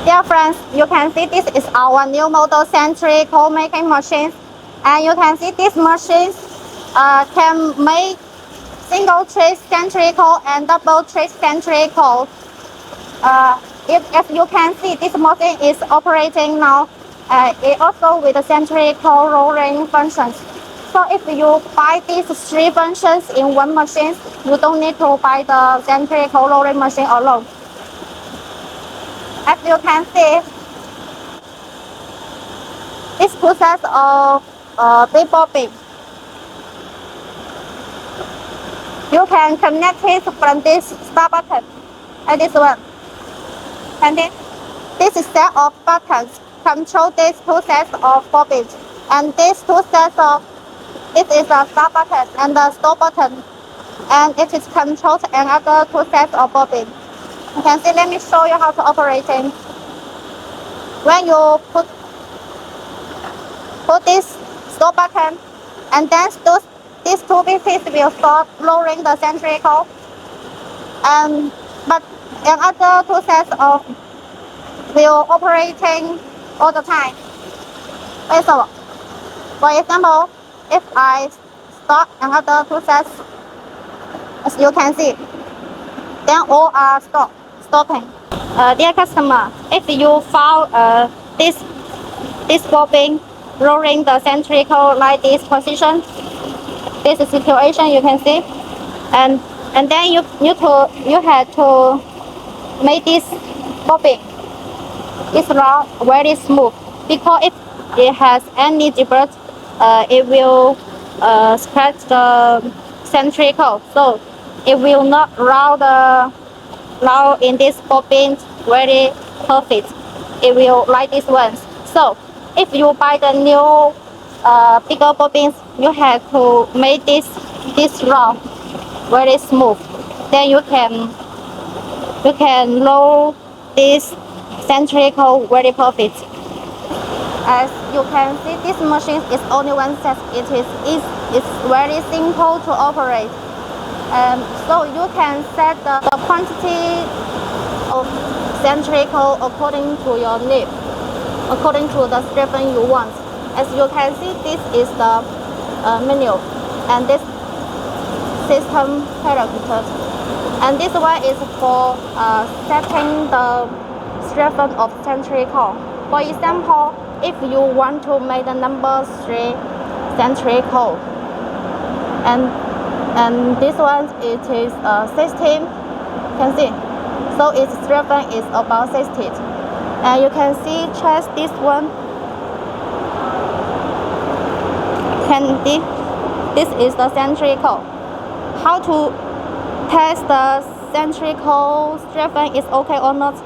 Dear friends, you can see this is our new model centrical making machine, and you can see this machine can make single trace centrical and double trace centrical. If you can see, this machine is operating now. It also with the centrical rolling functions. So if you buy these three functions in one machine, you don't need to buy the centrical rolling machine alone. As you can see, this process of big bobbin. You can connect it from this start button and this one. And then this set of buttons control these two sets of bobbins. And these two sets of, it is a start button and the stop button. And it is controlled another two sets of bobbins. You can see, let me show you how to operate it. When you put this stop button, and then these two pieces will start rolling the centrical. But another two sets of will operating all the time. So, for example, if I start another two sets, as you can see, then all are stopping. Dear customer, if you found this bobbin rolling the centrical like this position, this is situation you can see, and then you had to make this bobbin is round very smooth, because if it has any debris, it will scratch the centrical, so it will not round in this bobbin very perfect. It will like this one. So if you buy the new bigger bobbins, you have to make this round very smooth. Then you can roll this centrical very perfect. As you can see, this machine is only one set. It's very simple to operate. So you can set the quantity of centrical according to your need, according to the stripping you want. As you can see, this is the menu, and this system parameters, and this one is for setting the stripping of centrical. For example, if you want to make the number 3 centrical, and this one it is 16, can see. So its stripping is about 16. And you can see, test this one. This is the centrical. How to test the centrical stripping is okay or not?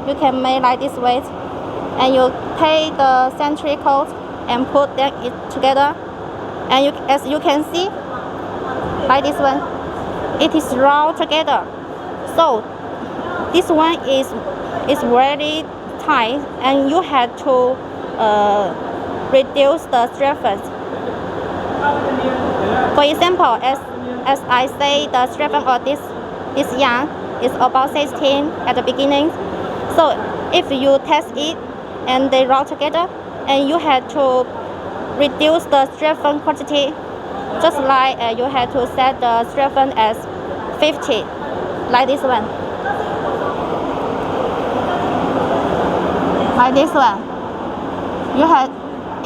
You can make like this way, and you take the centrical and put them together, and as you can see, like this one, it is round together. So this one is very tight, and you have to reduce the stripping. For example, as I say, the stripping of this yarn is about 16 at the beginning. So if you test it and they roll together, and you have to reduce the stripping quantity, just like you have to set the stripping as 50, like this one. Like this one, you have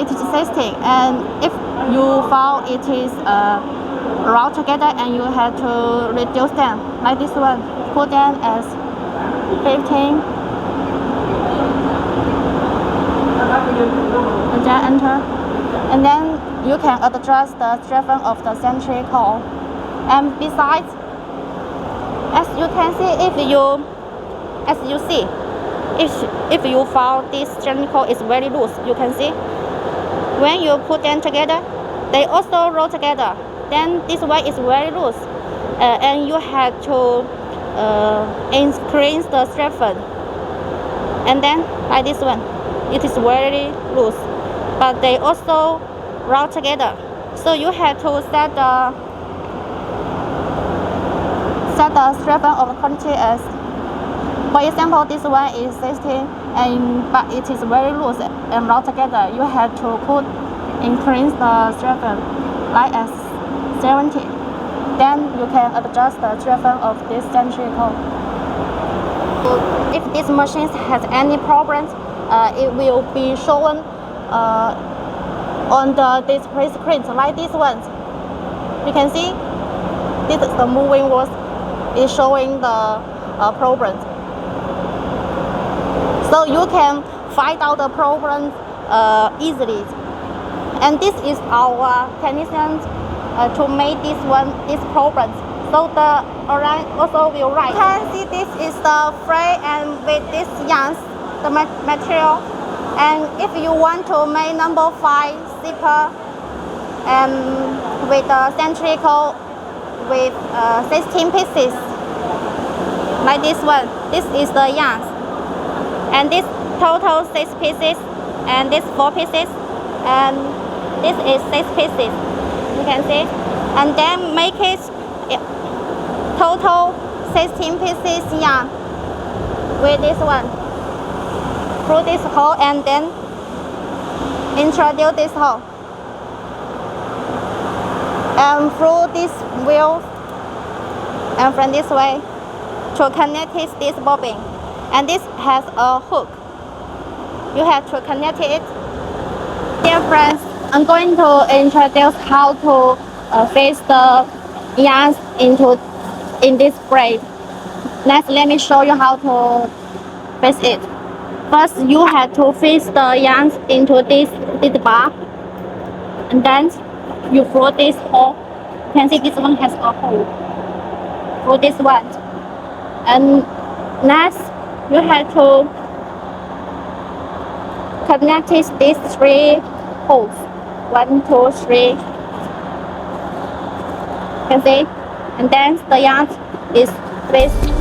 it is 16, and if you found it is rolled together, and you have to reduce them, like this one, put them as 15, and then enter, and then you can adjust the stripping of the centrical. And besides, as you can see, if you found this centrical is very loose, you can see when you put them together, they also roll together. Then this one is very loose, and you have to increase the stripping. And then like this one, it is very loose, but they also roll together. So you have to set the stripping of the quantity as For example, this one is 16, but it is very loose and not together. You have to increase the strength like as 70. Then you can adjust the strength of this centrical. If this machine has any problems, it will be shown on the display screen like this one. You can see this is the moving was is showing the problems. So you can find out the problem easily. And this is our technicians to make this problem. So the orange also will write. You can see this is the frame and with this yarns, the material. And if you want to make number 5 zipper and with the centrical with 16 pieces, like this one, this is the yarns. And this total 6 pieces, and this 4 pieces, and this is 6 pieces. You can see, and then make it total 16 pieces yarn with this one through this hole, and then introduce this hole and through this wheel and from this way to connect this bobbin. And this has a hook. You have to connect it. Dear friends, I'm going to introduce how to fix the yarns in this braid. Next, let me show you how to fix it. First, you have to fix the yarns into this bar, and then you throw this hole. You can see this one has a hole for this one. And next, you have to connect these 3 holes. 1, 2, 3. You can see, and then the yarn is placed